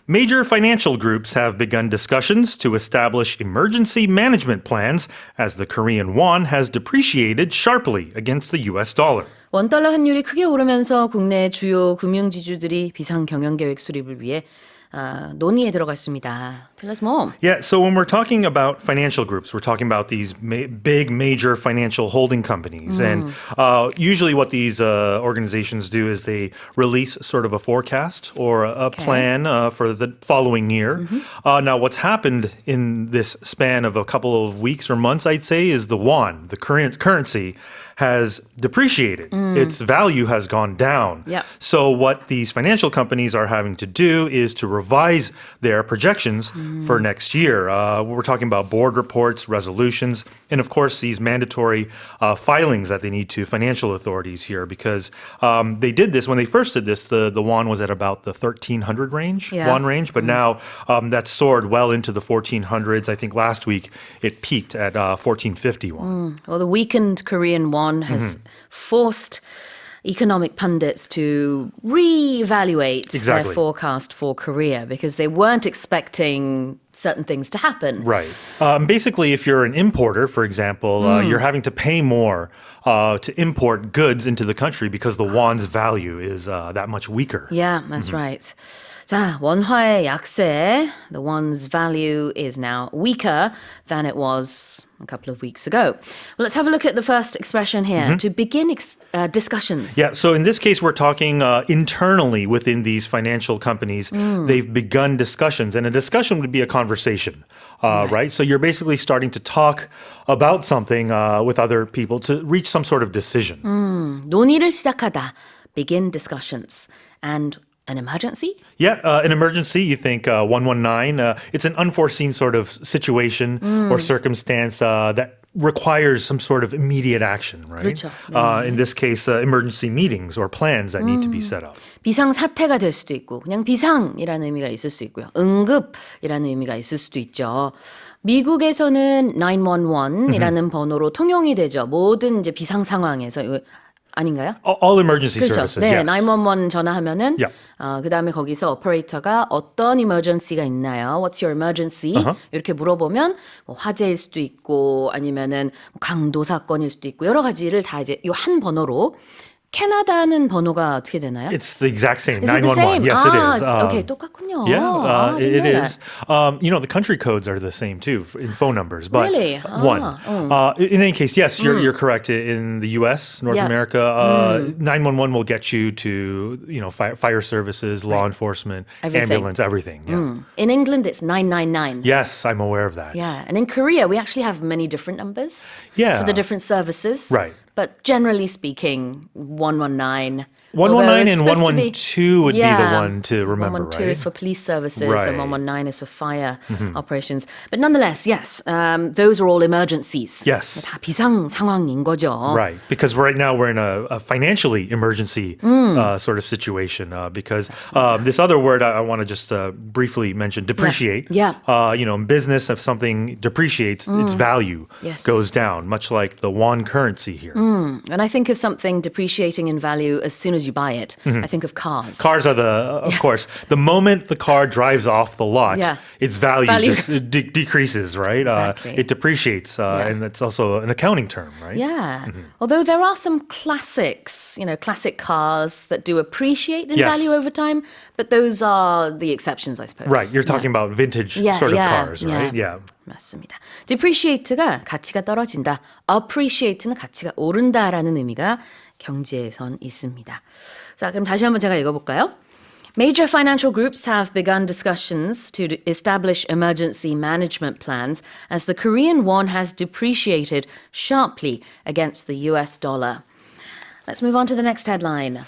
Major financial groups have begun discussions to establish emergency management plans as the Korean won has depreciated sharply against the US dollar. 원달러 환율이 크게 오르면서 국내 주요 금융지주들이 비상 경영계획 수립을 위해 논의에 들어갔습니다. Tell us more. Yeah, so when we're talking about financial groups, we're talking about these big major financial holding companies. And usually what these organizations do is they release sort of a forecast or a plan for the following year. Now, what's happened in this span of a couple of weeks or months, I'd say, is the won, the current currency, has depreciated. Its value has gone down. Yep. So what these financial companies are having to do is to revise their projections for next year. We're talking about board reports, resolutions, and of course these mandatory filings that they need to financial authorities here because they did this, when they first did this, the won was at about the 1300 range, won range, but now that's soared well into the 1400s. I think last week it peaked at 1450 won. Well, the weakened Korean won has forced economic pundits to reevaluate their forecast for Korea because they weren't expecting certain things to happen. Right. Basically, if you're an importer, for example, you're having to pay more to import goods into the country because the won's value is that much weaker. Yeah, that's right. 자, 원화의 약세. The won's value is now weaker than it was a couple of weeks ago. Well, let's have a look at the first expression here. To begin discussions. Yeah, so in this case, we're talking internally within these financial companies. They've begun discussions, and a discussion would be a conversation, right? So you're basically starting to talk about something with other people to reach some sort of decision. 논의를 시작하다. Begin discussions. And an emergency? Yeah, an emergency, you think 119. It's an unforeseen sort of situation or circumstance that requires some sort of immediate action, right? 그렇죠. In this case, emergency meetings or plans that need to be set up. 비상사태가 될 수도 있고 그냥 비상이라는 의미가 있을 수 있고요. 응급이라는 의미가 있을 수도 있죠. 미국에서는 911이라는 번호로 통용이 되죠. 모든 이제 비상 상황에서 이거 아닌가요? All emergency 그렇죠. services, 네, yes. 911 전화하면은 Yeah. 그다음에 거기서 오퍼레이터가 어떤 emergency가 있나요? What's your emergency? 이렇게 물어보면 뭐 화재일 수도 있고 아니면은 강도 사건일 수도 있고 여러 가지를 다 이제 이 한 번호로 캐나다는 번호가 어떻게 되나요? It's the exact same, Is it the 911. same? Yes, it is. Okay, 똑같군요. Yeah, I it didn't know is. You know, the country codes are the same too in phone numbers, but Really? one. In any case, yes, you're correct. In the U.S., North America, 911 will get you to fire services, law enforcement, ambulance, everything. Yeah. In England, it's 999. Yes, I'm aware of that. Yeah, and in Korea, we actually have many different numbers for the different services. Right. But generally speaking, 119. 119 and 112 would be the one to remember, 112 right? is for police services Right. and 119 is for fire operations. But nonetheless, yes, those are all emergencies. Yes. 다 비상 상황인 거죠. Right, because right now we're in a financially emergency sort of situation because this other word I want to just briefly mention, depreciate. Yeah. In business, if something depreciates, its value goes down, much like the won currency here. When I think of something depreciating in value as soon as you buy it, I think of cars. Cars are of course, the moment the car drives off the lot, its value just decreases, right? Exactly. It depreciates, and that's also an accounting term, right? Yeah. Although there are some classics, classic cars that do appreciate in value over time, but those are the exceptions, I suppose. Right. You're talking about vintage sort of cars, right? Yeah. 맞습니다. depreciate가 가치가 떨어진다. appreciate는 가치가 오른다라는 의미가 경제에선 있습니다. 자, 그럼 다시 한번 제가 읽어볼까요? Major financial groups have begun discussions to establish emergency management plans as the Korean won has depreciated sharply against the US dollar. Let's move on to the next headline.